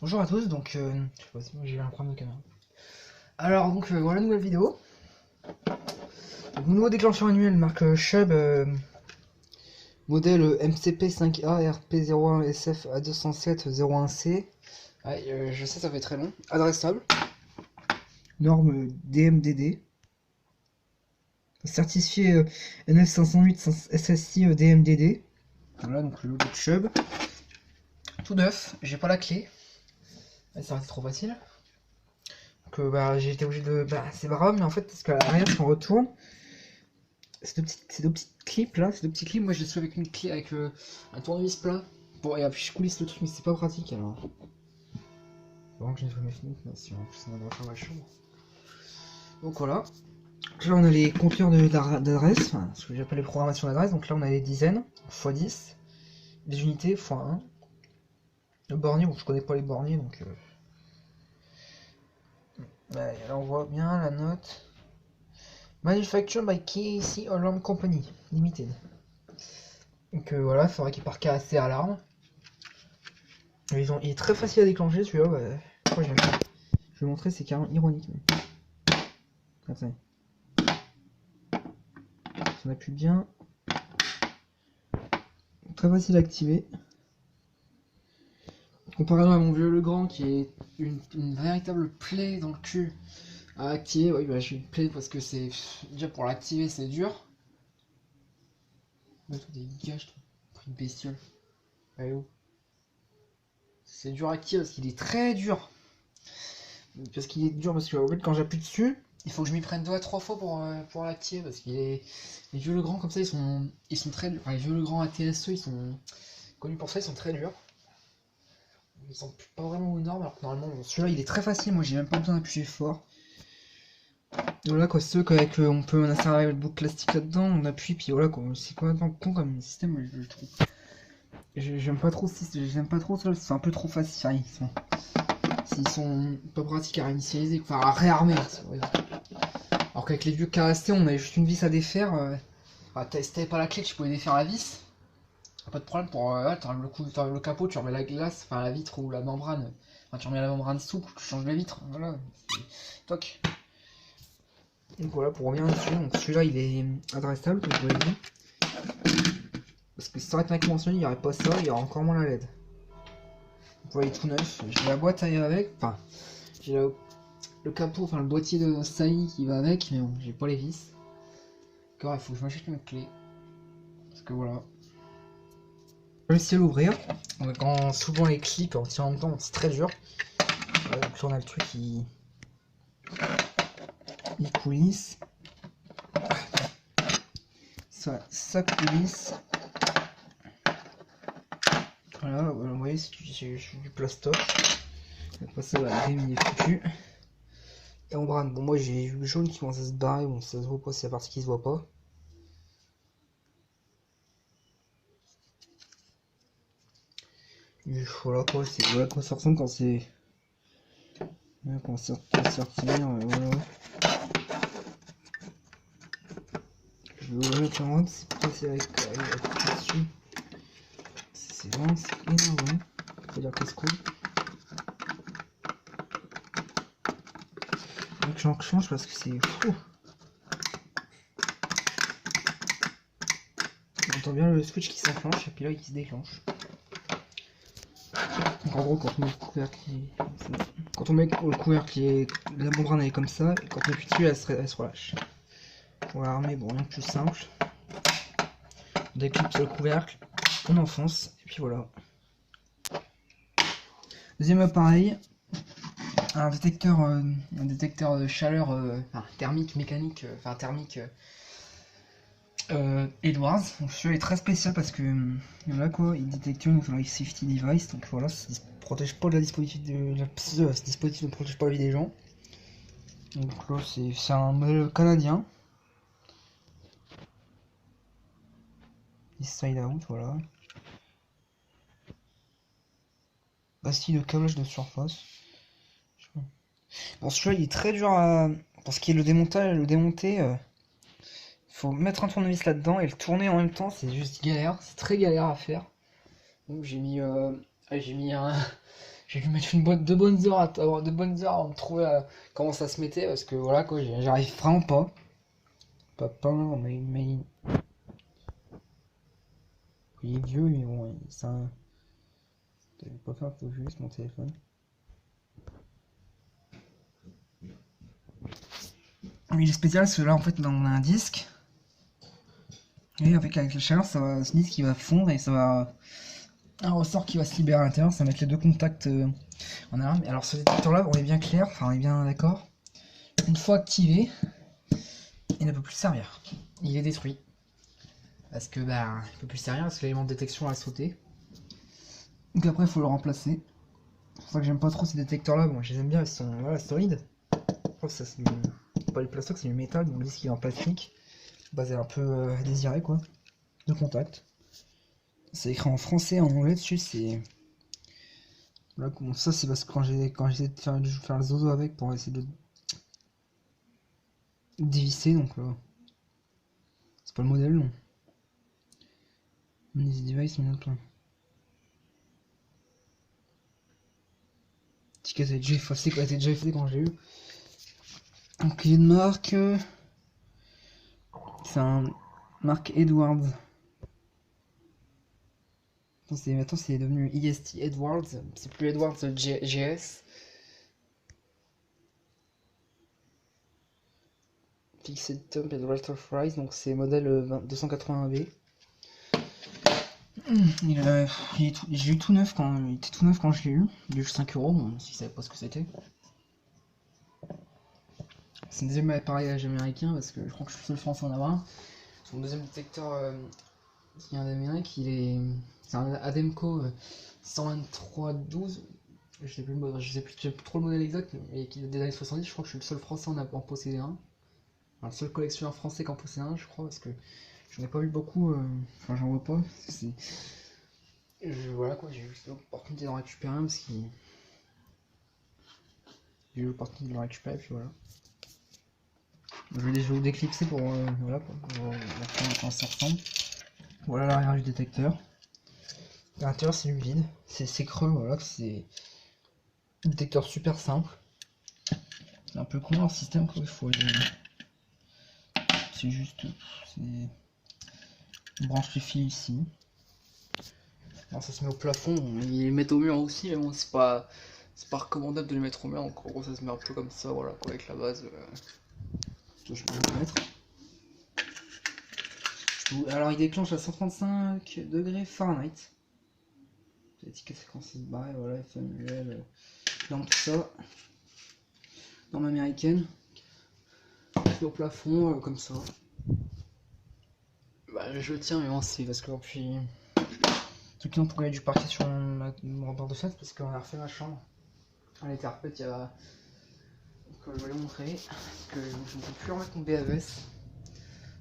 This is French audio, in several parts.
Bonjour à tous, donc je sais pas si j'ai un problème de caméra. Alors donc voilà nouvelle vidéo. Donc, nouveau déclencheur manuel marque Chubb modèle MCP5A RP01SF A207-01C. Ouais, je sais ça fait très long. Adressable. Norme DMDD. Certifié NF508 SSI DMDD. Voilà donc le logo de Chubb. Tout neuf, j'ai pas la clé. Ouais, ça aurait été trop facile. Que bah, j'ai été obligé de. Bah, c'est marrant, mais en fait, parce qu'à l'arrière, si on retourne, ces deux petites clips là, ces deux petits clips, moi je les suis avec une clé, avec un tournevis plat. Bon, et puis je coulisse le truc, mais c'est pas pratique alors. Bon, que j'ai nettoyé mes fenêtres, mais si en plus ça va faire ma chambre. Donc voilà. Là, on a les compteurs d'adresse, enfin, ce que j'appelle les programmations d'adresse. Donc là, on a les dizaines, x10, les unités, x1. Le bornier, bon, je connais pas les borniers, donc. Là, on voit bien la note. Manufactured by KAC Alarm Company Limited. Donc voilà, il faudrait qu'il parte assez à l'arme. Il est très facile à déclencher celui-là. Ouais. Pourquoi j'aime pas. Je vais montrer, c'est carrément ironique. Attendez. On appuie bien. Très facile à activer. Comparé à mon vieux Legrand qui est une véritable plaie dans le cul à activer. Oui, bah, j'ai une plaie parce que c'est. Déjà pour l'activer, c'est dur. Ouais, toi, dégage, toi. Pris de bestiole. Allez où? C'est dur à activer parce qu'il est très dur. Parce qu'il est dur, parce que en fait, quand j'appuie dessus, il faut que je m'y prenne 2 à 3 fois pour l'activer. Parce qu'il est. Les vieux Legrand comme ça, ils sont très durs. Enfin, les vieux Legrand ATSE, ils sont connus pour ça, ils sont très durs. Ils sont pas vraiment aux normes, alors que normalement, bon, celui-là il est très facile. Moi, j'ai même pas besoin d'appuyer fort. Voilà quoi, ceux qu'avec on peut insérer le bout de plastique là-dedans, on appuie, puis voilà quoi. C'est complètement con comme système, je trouve. J'aime pas trop ceux-là, c'est un peu trop facile. Enfin, ils sont pas pratiques à réinitialiser, enfin à réarmer. Alors qu'avec les vieux KST, on avait juste une vis à défaire. Si t'avais pas la clé, tu pouvais défaire la vis. Pas de problème pour. T'enlèves le capot, tu remets la glace, enfin la vitre ou la membrane. Enfin, tu remets la membrane souple, tu changes la vitre. Voilà. Toc. Donc voilà, pour revenir dessus, donc celui-là il est adressable, comme je vous l'ai dit. Parce que si ça aurait été conventionnel, il n'y aurait pas ça, il y aurait encore moins la LED. Vous voyez tout neuf, j'ai la boîte avec, enfin, j'ai le capot, enfin le boîtier de saillie qui va avec, mais bon, j'ai pas les vis. Encore, il faut que je m'achète une clé. Parce que voilà. J'ai réussi à l'ouvrir. En soulevant les clips en tirant en même temps, c'est très dur. Voilà, donc là on a le truc qui. Il coulisse. Ça coulisse. Voilà, vous voyez, j'ai du plastoc. Après ça, la rime il est foutu. Et en brane, bon, moi j'ai eu le jaune qui commence à se barrer, bon, ça se voit pas, c'est la partie qui se voit pas. Et voilà quoi, c'est voilà quoi ça ressemble quand c'est. Voilà, quand c'est sortir, voilà. Je vais ouvrir la carotte, c'est passé avec dessus. C'est vraiment énorme, faut dire casse-couille. Donc j'en change parce que c'est fou. On entend bien le switch qui s'enclenche et puis là il se déclenche. Donc en gros quand on met le couvercle quand on met le couvercle la membrane elle est comme ça et quand on appuie dessus elle se relâche. Pour l'armer, bon rien de plus simple. On déclipse le couvercle, on enfonce et puis voilà. Deuxième appareil, un détecteur de chaleur enfin, thermique, mécanique, enfin thermique Edwards. Donc celui-là est très spécial parce que voilà quoi, il détecte une life safety device, donc voilà, ça ne protège pas ce dispositif ne protège pas la vie des gens. Donc là c'est un modèle canadien. Inside out, voilà. Bastille de câblage de surface. Bon, celui-là il est très dur à. Pour ce qui est le démonter, faut mettre un tournevis là-dedans et le tourner en même temps, c'est juste galère, c'est très galère à faire. Donc j'ai mis un. J'ai dû mettre de bonnes heures avoir de bonnes heures avant de trouver comment ça se mettait parce que voilà quoi, j'arrive vraiment pas. Papa, mais il est vieux, mais bon, c'est un. Je vais pas faire, faut juste mon téléphone. Il est spécial parce que là en fait on a un disque. Et avec la chaleur, ce disque qui va fondre et ça va. Un ressort qui va se libérer à l'intérieur, ça va mettre les deux contacts en alarme. Alors ce détecteur là, on est bien clair, enfin on est bien d'accord. Une fois activé, il ne peut plus servir. Il est détruit. Parce que bah il peut plus servir parce que l'élément de détection a sauté. Donc après il faut le remplacer. C'est pour ça que j'aime pas trop ces détecteurs là. Bon je les aime bien, ils sont voilà, solides. Je crois que ça c'est pas du plastoc, c'est du métal, donc le disque il est en plastique. Basé un peu désiré quoi. De contact. C'est écrit en français, en anglais dessus, c'est. Là, bon, ça c'est parce que quand j'essaie de faire le zozo avec pour essayer de dévisser, donc c'est pas le modèle non. Easy device, mais autre. Ticket a déjà effacé, quoi, était déjà effacé quand j'ai eu. Un clé de marque. C'est un marque Edwards. Maintenant c'est devenu EST Edwards, c'est plus Edwards GS. Fixed Temp and Rate of Rise, donc c'est modèle 281B. J'ai eu tout neuf quand il était tout neuf quand je l'ai eu. Il est juste 5 euros, bon, si je savais pas ce que c'était. C'est un deuxième appareil américain parce que je crois que je suis le seul français en avoir un. Son deuxième détecteur qui vient d'Amérique, c'est un Ademco 12312. Je sais plus trop le modèle exact, mais qui date des années 70. Je crois que je suis le seul français en posséder un. Enfin, le seul collectionneur français qui en possède un, je crois, parce que j'en ai pas vu beaucoup. Enfin, j'en vois pas. Voilà quoi, j'ai eu l'opportunité d'en récupérer un parce qu'il. J'ai eu l'opportunité de le récupérer, puis voilà. Je vais vous déclipser pour voilà pour voir comment ça ressemble. Voilà l'arrière du détecteur. À l'intérieur c'est du vide, c'est creux, voilà, c'est un détecteur super simple. C'est un peu con leur système quoi, il faut c'est juste on branche les fils ici. Alors, ça se met au plafond, ils les mettent au mur aussi, mais bon c'est pas recommandable de les mettre au mur, donc en gros ça se met un peu comme ça, voilà quoi, avec la base que je peux vous mettre. Alors il déclenche à 135 degrés Fahrenheit. L'étiquette fréquence barre, voilà, FM, UL, dans tout ça. Norme américaine. Au plafond, comme ça. Bah, je le tiens, mais bon, c'est parce que puis. Tout le temps pourquoi il y a du parquet sur mon bord de fenêtre parce qu'on a refait ma chambre. Elle était refaite il y a. Donc je vais vous montrer. Parce que je ne peux plus remettre mon BAVS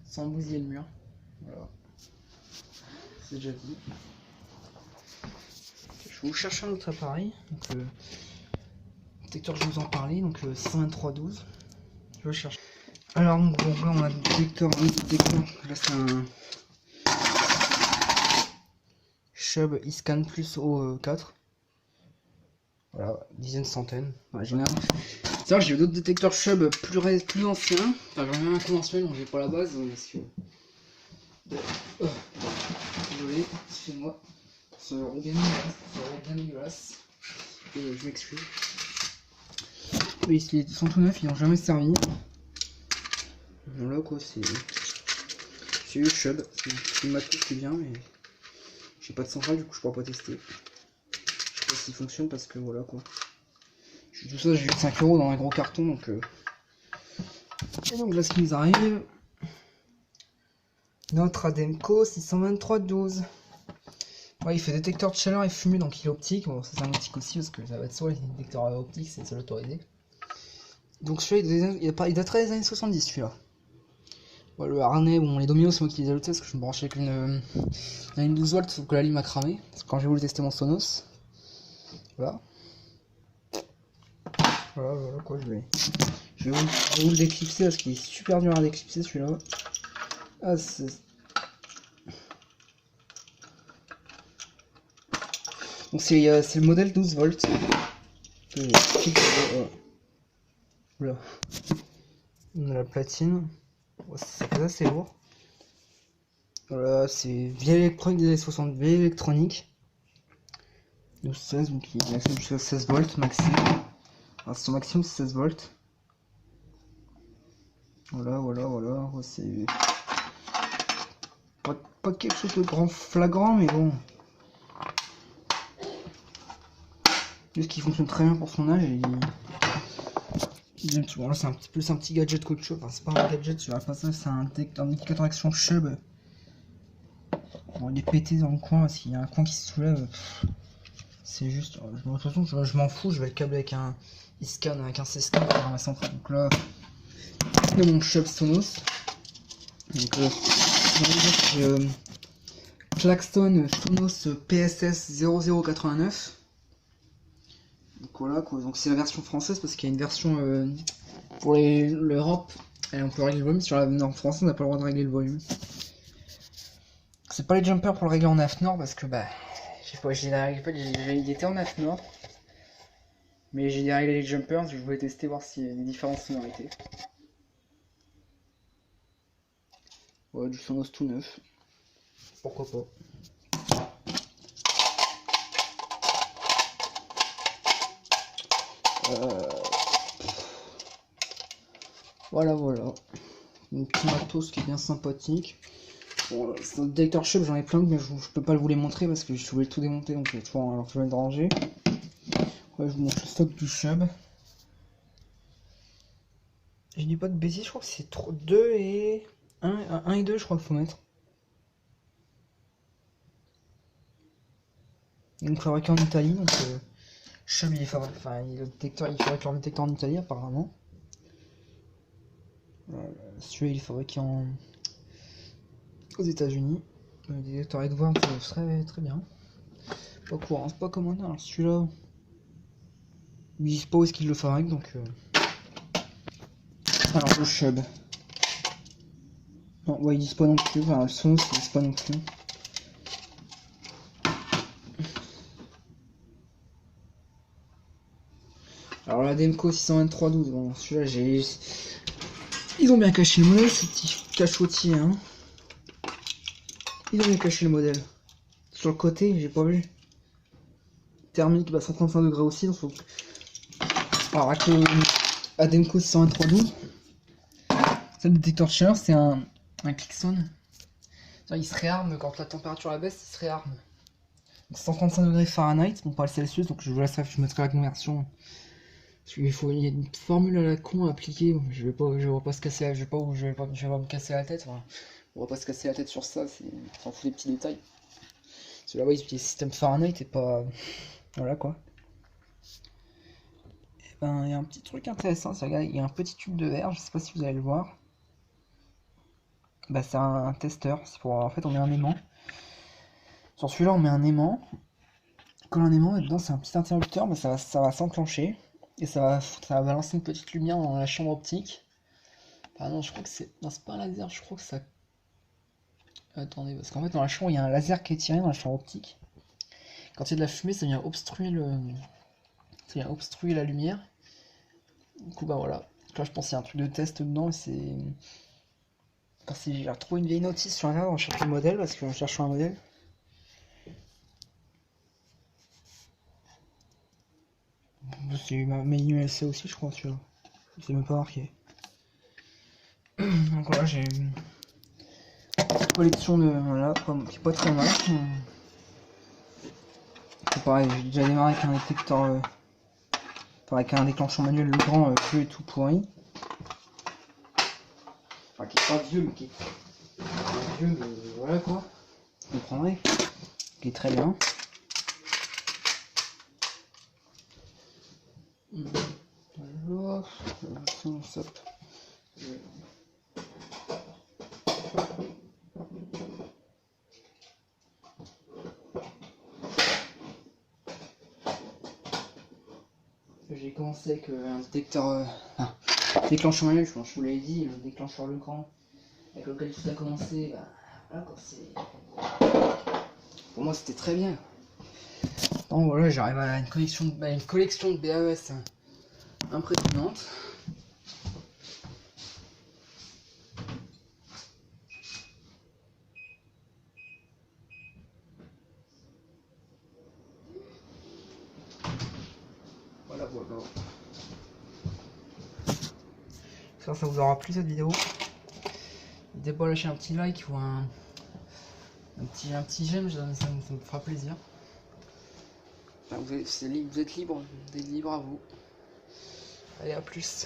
sans bousiller le mur. Voilà. C'est déjà dit. Je vais vous chercher un autre appareil. Donc le détecteur, je vous en parlais. Donc 62312. Je vais chercher. Alors donc bon, là on a le détecteur. Là c'est un Chubb eScan Plus O4. Voilà, dizaines, centaines. Ouais, j'en ai un. C'est vrai, j'ai eu d'autres détecteurs Chubb plus anciens. Enfin, j'en ai un conventionnel, donc j'ai pas la base. Parce que... Désolé, excusez-moi. Ce rond bien dégueulasse. Je m'excuse. Oui, ils sont tout neufs, ils n'ont jamais servi. Voilà quoi, c'est eu Chubb. C'est une matrice qui est bien, mais j'ai pas de centrale, du coup je pourrais pas tester. Je sais pas s'il fonctionne parce que voilà quoi. Tout ça, j'ai eu 5 euros dans un gros carton donc. Et donc là, ce qui nous arrive. Notre Ademco 62312. Ouais, il fait détecteur de chaleur et fumée, donc il est optique. Bon, ça c'est un optique aussi parce que ça va être soit les détecteurs optiques, c'est autorisé. Donc celui-là, il daterait des années 70 celui-là. Ouais, le harnais, bon, les dominos, c'est moi qui les ai ajoutés parce que je me branchais avec une 12 volts, sauf que la lime a cramé. Quand j'ai voulu tester mon Sonos. Voilà. Voilà quoi, je vais vous le déclipser parce qu'il est super dur à déclipser celui-là. Ah, c'est. Donc c'est le modèle 12 volts. Oula. On a la platine. Ça fait assez lourd. Voilà, c'est vieille électronique des années 60, vieille électronique. 12-16, donc il accède jusqu'à 16 volts maxi. Alors son maximum c'est 16 volts. Voilà. Ouais, c'est pas quelque chose de grand flagrant, mais bon. Juste qu'il fonctionne très bien pour son âge et voilà, c'est un petit plus un petit gadget qu'autre chose. Enfin, c'est pas un gadget, tu vois pas ça, c'est un indicateur d'action Chubb. Bon, il est pété dans le coin parce qu'il y a un coin qui se soulève. C'est juste. De toute façon, je m'en fous, je vais le câbler avec un e-scan, avec un C-scan pour ma centrale. Donc là, c'est mon Chubb Sonos. Donc Klaxton Sonos PSS 0089. Donc voilà quoi, donc c'est la version française parce qu'il y a une version pour l'Europe et on peut régler le volume. Sur la norme française on n'a pas le droit de régler le volume. C'est pas les jumpers pour le régler en AFNOR parce que bah je sais pas, il était en AFNOR mais j'ai déréglé les jumpers, je voulais tester voir s'il y a des différences sonorités. Ouais, du Sonos tout neuf, pourquoi pas. Voilà. Un petit matos qui est bien sympathique. Bon, c'est un détecteur Chubb, j'en ai plein, mais je peux pas vous les montrer parce que je voulais tout démonter, donc toujours alors je vais le ranger. Ouais, je vous montre le stock du Chubb. Je dis pas de bêtises, je crois que c'est 2 et 1 et 2, je crois qu'il faut mettre. Donc fabriqué en Italie, donc Chubb il est fabriqué, enfin le détecteur, il fabrique leur détecteur en Italie apparemment. Celui-là il est fabriqué aux États-Unis. Le détecteur Edwards serait très bien. Pas courant, c'est pas commode. Alors celui-là, ils disent pas où est-ce qu'ils le fabriquent donc. Alors le Chubb. Non, ouais, ils disent pas non plus. Enfin, le Sonos ils disent pas non plus. Alors la Demco 62312, bon celui-là j'ai. Ils ont bien caché le modèle, ce petit cachotier hein. Ils ont bien caché le modèle. Sur le côté, j'ai pas vu. Thermique, bah 135 degrés aussi. Donc... Alors avec le Ademco 62312, c'est le détecteur de chaleur, c'est un Klaxon. Il se réarme quand la température la baisse, il se réarme. 135 degrés Fahrenheit, bon pas le Celsius, donc je vous laisserai, je mettrai la conversion. Il y a une formule à la con à appliquer, je vais pas se casser, je vais pas me casser la tête. Enfin, on va pas se casser la tête sur ça, on s'en fout des petits détails. Parce que là-bas ils utilisent le système Fahrenheit et pas, voilà quoi. Et ben il y a un petit truc intéressant, regarde, il y a un petit tube de verre, je sais pas si vous allez le voir. Bah c'est un testeur, c'est pour, en fait on met un aimant. Sur celui-là on met un aimant. Quand un aimant est dedans c'est un petit interrupteur, mais ça va s'enclencher. Et ça va balancer une petite lumière dans la chambre optique. Ah non, je crois que c'est... Non, c'est pas un laser, je crois que ça... Attendez, parce qu'en fait dans la chambre il y a un laser qui est tiré dans la chambre optique. Quand il y a de la fumée ça vient obstruer la lumière. Du coup bah voilà. Donc là je pense qu'il y a un truc de test dedans et c'est... Parce que j'ai retrouvé une vieille notice sur internet en cherchant le modèle, parce qu'en cherchant un modèle. C'est ma ULC aussi je crois celui-là. C'est même pas marqué. Donc voilà, j'ai une collection de... Voilà, qui est pas très mal. C'est pareil, j'ai déjà démarré avec un détecteur... Enfin, avec un déclencheur manuel le grand vieux et tout pourri. Enfin qui est pas vieux mais qui est vieux mais voilà quoi. Vous comprendrez. Qui est très bien. Alors, ça. J'ai commencé avec un détecteur, déclencheur manuel, je vous l'avais dit, le déclencheur le grand, avec lequel tout a commencé, bah, voilà quoi, c'est... Pour moi c'était très bien. Pourtant voilà, j'arrive à une collection de BAES impressionnante. Voilà. J'espère que ça vous aura plu cette vidéo. N'hésitez pas à lâcher un petit like ou un petit j'aime, ça me fera plaisir. Enfin, vous êtes libre à vous. Allez, à plus.